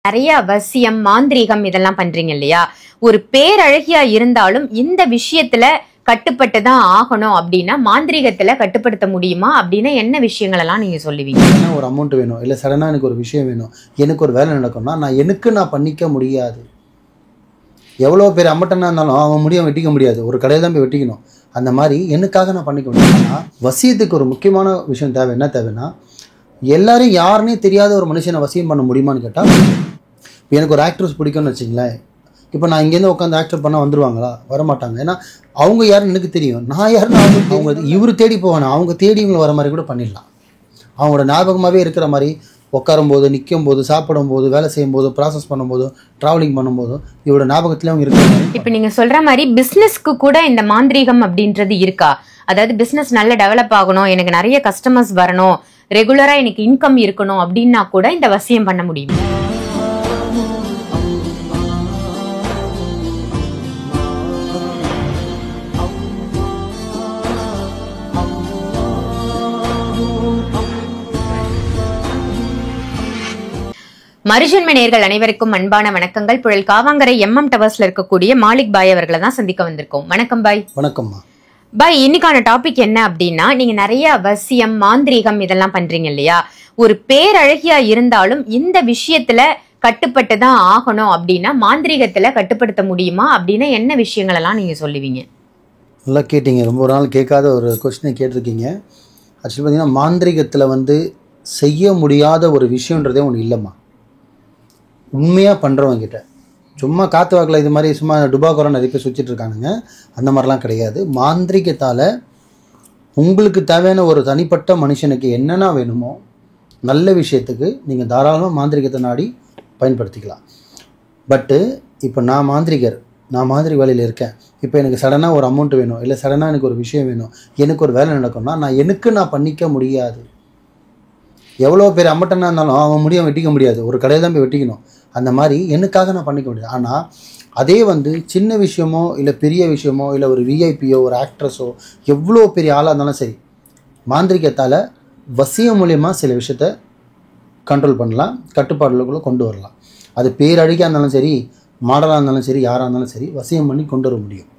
நிறைய வசியம் மாந்திரீகம் இதெல்லாம் பண்றீங்க இல்லையா? ஒரு பேரழகியா இருந்தாலும் இந்த விஷயத்துல கட்டுப்பட்டு தான் ஆகணும் அப்படின்னா மாந்திரீகத்துல கட்டுப்படுத்த முடியுமா அப்படின்னா என்ன விஷயங்கள் எல்லாம் நீங்க சொல்லுவீங்க? ஒரு அமௌண்ட் வேணும், இல்லை சடனாக எனக்கு ஒரு விஷயம் வேணும், எனக்கு ஒரு வேலை நடக்கும்னா நான் பண்ணிக்க முடியாது. எவ்வளோ பேர் அம்மட்டனா இருந்தாலும் அவன் முடியும் வெட்டிக்க முடியாது, ஒரு கடையில் தான் போய் வெட்டிக்கணும். அந்த மாதிரி எனக்காக நான் பண்ணிக்க முடியும்னா வசியத்துக்கு ஒரு முக்கியமான விஷயம் தேவை. என்ன தேவைன்னா, எல்லாரும் யாருன்னே தெரியாத ஒரு மனுஷனை வசியம் பண்ண முடியுமான்னு கேட்டால், எனக்கு ஒரு ஆக்ட்ரஸ் பிடிக்கும்னு வச்சிங்களேன். இப்போ நான் இங்கேருந்து உட்காந்து ஆக்டர் பண்ணால் வந்துடுவாங்களா? வரமாட்டாங்க. ஏன்னா அவங்க யாருன்னு எனக்கு தெரியும், நான் யாருன்னு அவங்க இவர் தேடி போவானே, அவங்க தேடி இவங்களை வர மாதிரி கூட பண்ணிடலாம். அவங்களோட ஞாபகமாகவே இருக்கிற மாதிரி உட்காரும்போது, நிற்கும் போது, சாப்பிடும் போது, வேலை செய்யும் போது, ப்ராசஸ் பண்ணும்போது, ட்ராவலிங் பண்ணும்போது இவரோட ஞாபகத்திலே அவங்க இருக்கிறாங்க. இப்போ நீங்கள் சொல்கிற மாதிரி பிஸ்னஸ்க்கு கூட இந்த மாந்திரீகம் அப்படின்றது இருக்கா? அதாவது பிஸ்னஸ் நல்ல டெவலப் ஆகணும், எனக்கு நிறைய கஸ்டமர்ஸ் வரணும், ரெகுலராக எனக்கு இன்கம் இருக்கணும் அப்படின்னா கூட இந்த வசியம் பண்ண முடியும். மறுஜென்ம நேயர்கள் அனைவருக்கும் அன்பான வணக்கங்கள். புழல் காவாங்கரை MM டவர்ஸ்ல இருக்கக்கூடிய மாலிக் பாய் அவர்களை தான் சந்திக்க வந்திருக்கோம். வணக்கம் பாய். வணக்கம்மா பாய். இன்னைக்கான டாபிக் என்ன அப்படின்னா, நீங்க நிறைய வசியம் மாந்திரீகம் இதெல்லாம் பண்றீங்க இல்லையா? ஒரு பேரழகியா இருந்தாலும் இந்த விஷயத்துல கட்டுப்பட்டு தான் ஆகணும் அப்படின்னா மாந்திரீகத்துல கட்டுப்படுத்த முடியுமா அப்படின்னா என்ன விஷயங்கள் எல்லாம் நீங்க சொல்லுவீங்க? நல்லா கேட்டீங்க. ரொம்ப ஒரு நாள் கேட்காத ஒரு கொஸ்டினை கேட்டிருக்கீங்க. ஆக்சுவலி பார்த்தீங்கன்னா, மாந்திரீகத்தில் செய்ய முடியாத ஒரு விஷயன்றதே ஒன்று இல்லைம்மா. உண்மையாக பண்ணுறவங்கிட்ட சும்மா காற்று வாக்கில் இது மாதிரி சும்மா டுபாக்கோரம் நிறைய பேர் சுற்றிட்டு இருக்கானுங்க. அந்த மாதிரிலாம் கிடையாது. மாந்திரிகத்தால் உங்களுக்கு தேவையான ஒரு தனிப்பட்ட மனுஷனுக்கு என்னென்ன வேணுமோ நல்ல விஷயத்துக்கு நீங்கள் தாராளமாக மாந்திரிகத்தை நாடி பயன்படுத்திக்கலாம். பட்டு இப்போ நான் மாந்திரிக வேலையில் இருக்கேன். இப்போ எனக்கு சடனாக ஒரு அமௌண்ட் வேணும், இல்லை சடனாக எனக்கு ஒரு விஷயம் வேணும், எனக்கு ஒரு வேலை நடக்கும்னா நான் பண்ணிக்க முடியாது. எவ்வளோ பேர் அம்மட்டனா இருந்தாலும் அவன் முடியும் வெட்டிக்க முடியாது, ஒரு கடையில் தான் போய் வெட்டிக்கணும். அந்த மாதிரி எனக்காக நான் பண்ணிக்க முடியாது. ஆனால் அதே சின்ன விஷயமோ இல்லை பெரிய விஷயமோ இல்லை ஒரு விஐபியோ ஒரு ஆக்ட்ரஸோ எவ்வளோ பெரிய ஆளாக இருந்தாலும் சரி, மாந்திரிகத்தால் வசியம் மூலியமாக சில விஷயத்த கண்ட்ரோல் பண்ணலாம், கட்டுப்பாடுகளுக்குள்ளே கொண்டு வரலாம். அது பேரழகியாக இருந்தாலும் சரி, மாடலாக இருந்தாலும் சரி, யாராக இருந்தாலும் சரி, வசியம் பண்ணி கொண்டு வர முடியும்.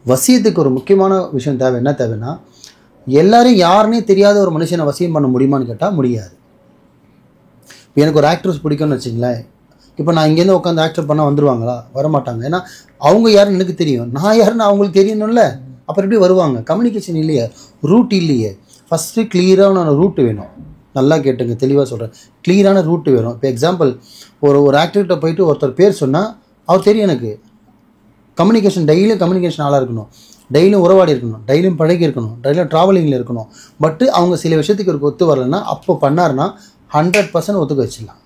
வசியத்துக்கு ஒரு முக்கியமான விஷயம் தேவை. என்ன தேவைன்னா, எல்லாரும் யாருன்னே தெரியாத ஒரு மனுஷனை வசியம் பண்ண முடியுமான்னு கேட்டால் முடியாது. இப்போ எனக்கு ஒரு ஆக்ட்ரஸ் பிடிக்கும்னு வச்சிங்களேன். இப்போ நான் இங்கேருந்து உட்காந்து ஆக்டர் பண்ணால் வந்துடுவாங்களா? வரமாட்டாங்க. ஏன்னா அவங்க யாருன்னு எனக்கு தெரியும், நான் யாருன்னு அவங்களுக்கு தெரியணும்ல. அப்புறம் எப்படி வருவாங்க? கம்யூனிகேஷன் இல்லையே, ரூட் இல்லையே. ஃபஸ்ட்டு கிளியரான ரூட்டு வேணும். நல்லா கேட்டுங்க, தெளிவாக சொல்கிறேன். கிளியரான ரூட்டு வேணும். இப்போ எக்ஸாம்பிள், ஒரு ஆக்டர்கிட்ட போயிட்டு ஒருத்தர் பேர் சொன்னால் அவர் தெரியும் எனக்கு. டெய்லியும் கம்யூனிகேஷன் ஆளாக இருக்கணும், டெய்லியும் உறவாடி இருக்கணும், டெய்லியும் பழகி இருக்கணும், டெய்லியும் ட்ராவலிங்கில் இருக்கணும். பட்டு அவங்க சில விஷயத்துக்கு ஒரு ஒத்து வரலைன்னா அப்போ பண்ணாருன்னா 100% ஒத்துக்க வச்சிடலாம்.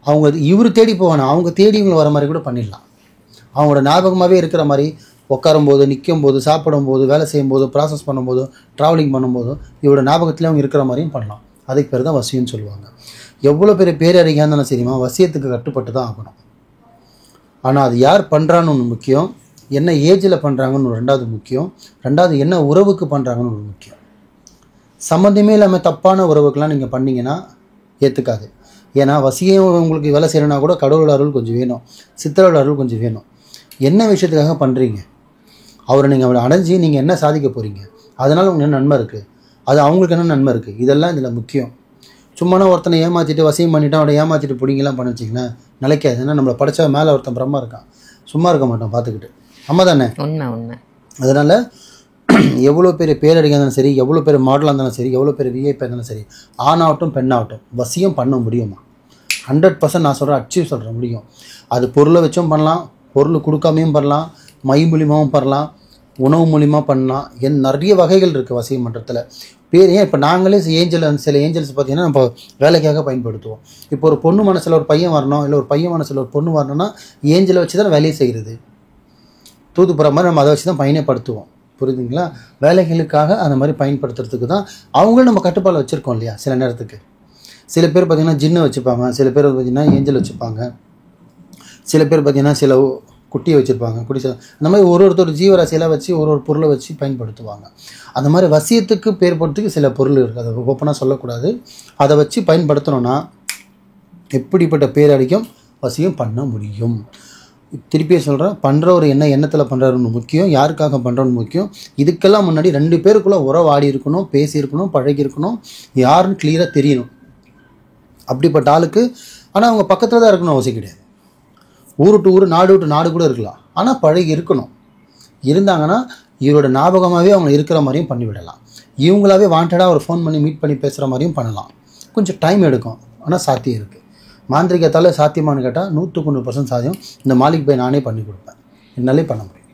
அவங்க இவர் தேடி போவானா, அவங்க தேடி இவங்களை வர மாதிரி கூட பண்ணிடலாம். அவங்களோட ஞாபகமாகவே இருக்கிற மாதிரி உட்காரும்போது, நிற்கும் போது, சாப்பிடும் போது, வேலை செய்யும் போது, ப்ராசஸ் பண்ணும்போது, ட்ராவலிங் பண்ணும்போது இவரோட ஞாபகத்தில் அவங்க இருக்கிற மாதிரியும் பண்ணலாம். அதுக்கு பேர் தான் வசியம்னு சொல்லுவாங்க. எவ்வளோ பெரிய பேரறியாக இருந்தாலும் சரிமா, வசியத்துக்கு கட்டுப்பட்டு தான் ஆகணும். ஆனால் அது யார் பண்ணுறான்னு ஒன்று முக்கியம், என்ன ஏஜில் பண்ணுறாங்கன்னு ரெண்டாவது முக்கியம், ரெண்டாவது என்ன உறவுக்கு பண்ணுறாங்கன்னு ஒரு முக்கியம். சம்மந்தமே இல்லாமல் தப்பான உறவுக்கெல்லாம் நீங்கள் பண்ணிங்கன்னா ஏற்றுக்காது. ஏன்னா வசியம் உங்களுக்கு வேலை செய்யணுன்னா கூட கடவுளோட அருள் கொஞ்சம் வேணும், சித்தரோட அருள் கொஞ்சம் வேணும். என்ன விஷயத்துக்காக பண்ணுறீங்க, அவரை நீங்கள் அவளை அடைஞ்சி நீங்கள் என்ன சாதிக்க போகிறீங்க, அதனால் உங்களுக்கு என்ன நன்மை இருக்குது, அது அவங்களுக்கு என்ன நன்மை இருக்குது, இதெல்லாம் இதில் முக்கியம். சும்மானா ஒருத்தனை ஏமாற்றிட்டு வசியம் பண்ணிவிட்டு அவனை ஏமாற்றிட்டு பிடிங்கலாம் பண்ண வச்சிங்கன்னா நிலைக்காது. ஏன்னா நம்மளை படித்தா மேலே ஒருத்தன் பிரம்மா இருக்கான், சும்மா இருக்க மாட்டான் பார்த்துக்கிட்டு. அம்மா தானே? உண்மை. அதனால் எவ்வளோ பெரிய பேரடியாக இருந்தாலும் சரி, எவ்வளோ பெரிய மாடலாக இருந்தாலும் சரி, எவ்வளோ பெரிய விஐபி இருந்தாலும் சரி, ஆணாகட்டும் பெண்ணாகட்டும் வசியம் பண்ண முடியுமா? 100% நான் சொல்கிறேன், அச்சீவ் சொல்கிறேன், முடியும். அது பொருளை வச்சும் பண்ணலாம், பொருள் கொடுக்காமையும் பண்ணலாம், மை மூலியமாகவும் பண்ணலாம், உணவு மூலியமாக பண்ணலாம். நிறைய வகைகள் இருக்குது வசியம் மன்றத்தில். ஏன் இப்போ நாங்களே சில ஏஞ்சல்ஸ் பார்த்திங்கன்னா நம்ம வேலைக்காக பயன்படுத்துவோம். இப்போ ஒரு பொண்ணு மனசில் ஒரு பையன் வரணும், இல்லை ஒரு பையன் மனசில் ஒரு பொண்ணு வரணும்னா ஏஞ்சலை வச்சு தான் வேலையை செய்கிறது. தூதுப்புற மாதிரி நம்ம அதை வச்சு தான் பயணப்படுத்துவோம். புரியுதுங்களா? வேலைகளுக்காக அந்த மாதிரி பயன்படுத்துறதுக்கு தான் அவங்களும் நம்ம கட்டுப்பாடு வச்சுருக்கோம் இல்லையா? சில நேரத்துக்கு சில பேர் பார்த்திங்கன்னா ஜின்னு வச்சுப்பாங்க, சில பேர் பார்த்திங்கன்னா ஏஞ்சல் வச்சுப்பாங்க, சில பேர் பார்த்திங்கன்னா சில குட்டியை வச்சுருப்பாங்க, அந்த மாதிரி ஒருத்தர் ஜீவராசியெல்லாம் வச்சு ஒரு பொருளை வச்சு பயன்படுத்துவாங்க. அந்த மாதிரி வசியத்துக்கு பேர் போகிறதுக்கு சில பொருள் இருக்குது, அதை ஓப்பனாக சொல்லக்கூடாது. அதை வச்சு பயன்படுத்தணும்னா எப்படிப்பட்ட பேரழிக்கும் வசியம் பண்ண முடியும். திருப்பியே சொல்கிறேன், பண்ணுறவர் என்ன எண்ணத்தில் பண்ணுறவன்னு முக்கியம், யாருக்காக பண்ணுறவன்னு முக்கியம். இதுக்கெல்லாம் முன்னாடி 2 பேருக்குள்ளே உறவாடி இருக்கணும், பேசியிருக்கணும், பழகி இருக்கணும், யாருன்னு கிளியராக தெரியணும். அப்படிப்பட்ட ஆளுக்கு ஆனால் அவங்க பக்கத்தில் தான் இருக்கணும் அவசியம் கிடையாது. ஊரு டு ஊர், நாடு விட்டு நாடு கூட இருக்கலாம். ஆனால் பழகி இருக்கணும். இருந்தாங்கன்னா இவரோட ஞாபகமாகவே அவங்க இருக்கிற மாதிரியும் பண்ணிவிடலாம். இவங்களாவே வாண்டடாக ஒரு ஃபோன் பண்ணி மீட் பண்ணி பேசுகிற மாதிரியும் பண்ணலாம். கொஞ்சம் டைம் எடுக்கும், ஆனால் சாத்தியம் இருக்குது. மாந்திரிகத்தால் சாத்தியமானு கேட்டால் 100% சாத்தியம். இந்த மாலிக் பாய் நானே பண்ணி கொடுப்பேன், என்னாலே பண்ண முடியும்.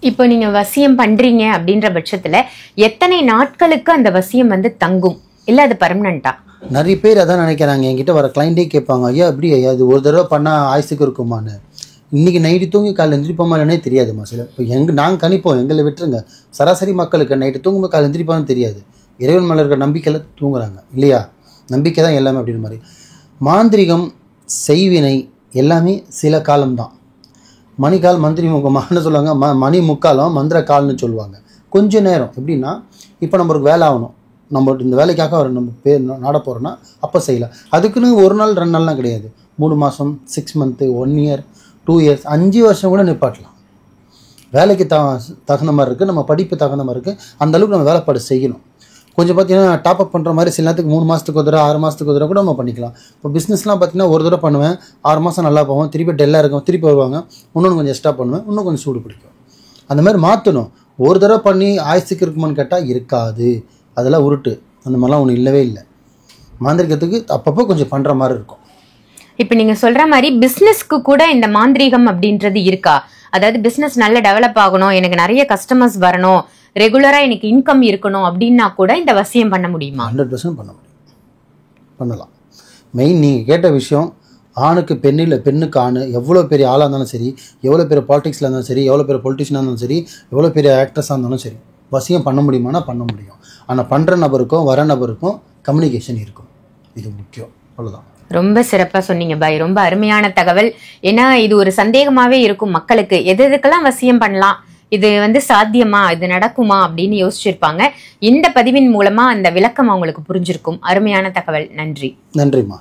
இப்போ நீங்கள் வசியம் பண்ணுறீங்க அப்படின்ற பட்சத்தில் எத்தனை நாட்களுக்கு அந்த வசியம் வந்து தங்கும், இல்லை அது பர்மனண்டா? நிறைய பேர் அதான் நினைக்கிறாங்க. என்கிட்ட வர கிளைண்டே கேட்பாங்க, ஐயா எப்படி ஐயா இது ஒரு தடவை பண்ணால் ஆயுசுக்கு இருக்குமான்னு. இன்றைக்கி நைட்டு தூங்கி காலையில் எந்திரிப்போமா இல்லைன்னே தெரியாதுமா. சில இப்போ நாங்கள் கணிப்போம், எங்களை விட்டுருங்க. சராசரி மக்களுக்கு நைட்டு தூங்கும்போது காலையில் எந்திரிப்பான்னு தெரியாது. இறைவன் மேலே இருக்கிற நம்பிக்கையில் தூங்குறாங்க இல்லையா? நம்பிக்கை தான் எல்லாமே அப்படின்ற மாதிரி. மாந்திரிகம், செய்வினை எல்லாமே சில காலம்தான். மணிக்கால் மந்திரி முகமானு சொல்லுவாங்க, மணி முக்காலம் மந்திர கால்னு சொல்லுவாங்க. கொஞ்ச நேரம் எப்படின்னா, இப்போ நம்மளுக்கு வேலை ஆகணும், நம்ம இந்த வேலைக்காக அவர் நம்ம பேர் நாட போகிறோன்னா அப்போ செய்யலாம். அதுக்குன்னு 1 நாள் 2 நாள்லாம் கிடையாது. 3 மாதம், 6 மந்த்து, 1 இயர், 2 இயர்ஸ், 5 வருஷம் கூட நிப்பாட்டலாம். வேலைக்கு தகுந்த மாதிரி இருக்குது, நம்ம படிப்பு தகுந்த மாதிரி இருக்குது. அந்தளவுக்கு நம்ம வேலைப்பாடு செய்யணும். கொஞ்சம் பார்த்தீங்கன்னா டாப்அப் பண்ணுற மாதிரி சில நேரத்துக்கு 3 மாதத்துக்கு ஒரு தடவை, 6 மாதத்துக்கு ஒரு தடவை கூட நம்ம பண்ணிக்கலாம். இப்போ பிஸ்னஸ்லாம் பார்த்தீங்கன்னா ஒரு தடவை பண்ணுவேன், 6 மாதம் நல்லா போவோம், திருப்பி டெல்லாக இருக்கும், திருப்பி வருவாங்க, இன்னொன்று கொஞ்சம் எக்ஸ்ட்ரா பண்ணுவேன், இன்னும் கொஞ்சம் சூடு பிடிக்கும். அந்த மாதிரி மாற்றணும். ஒரு தடவை பண்ணி ஆயுசுக்கு இருக்குமான்னு கேட்டால் இருக்காது. அதெல்லாம் உருட்டு, அந்த மாதிரிலாம் ஒன்றும் இல்லவே இல்லை. மாந்திரிகத்துக்கு அப்பப்போ கொஞ்சம் பண்ணுற மாதிரி இருக்கும். இப்போ நீங்கள் சொல்கிற மாதிரி பிஸ்னஸ்க்கு கூட இந்த மாந்திரீகம் அப்படின்றது இருக்கா? அதாவது பிஸ்னஸ் நல்லா டெவலப் ஆகணும், எனக்கு நிறைய கஸ்டமர்ஸ் வரணும், ரெகுலராக எனக்கு இன்கம் இருக்கணும் அப்படின்னா கூட இந்த வசியம் பண்ண முடியுமா? 100% பண்ண முடியும், பண்ணலாம். மெயின் நீங்கள் கேட்ட விஷயம், ஆணுக்கு பெண் இல்லை, பெண்ணுக்கு ஆண். எவ்வளோ பெரிய ஆளாக இருந்தாலும் சரி, எவ்வளோ பெரிய பாலிடிக்ஸில் இருந்தாலும் சரி, எவ்வளோ பெரிய பொலிட்டிஷியனாக இருந்தாலும் சரி, எவ்வளோ பெரிய ஆக்ட்ரஸாக இருந்தாலும் சரி, வசியம் பண்ண முடியுமானா பண்ண முடியும். ஆனால் பண்ணுற நபருக்கும் வர நபருக்கும் கம்யூனிகேஷன் இருக்கும், இது முக்கியம். அவ்வளோதான். ரொம்ப சிறப்பாக சொன்னீங்க பாய், ரொம்ப அருமையான தகவல். ஏன்னா இது ஒரு சந்தேகமாகவே இருக்கும் மக்களுக்கு, எதுக்கெல்லாம் வசியம் பண்ணலாம், இது வந்து சாத்தியமா, இது நடக்குமா அப்படின்னு யோசிச்சிருப்பாங்க. இந்த பதிவின் மூலமா அந்த விளக்கம் அவங்களுக்கு புரிஞ்சிருக்கும். அருமையான தகவல், நன்றி. நன்றிம்மா.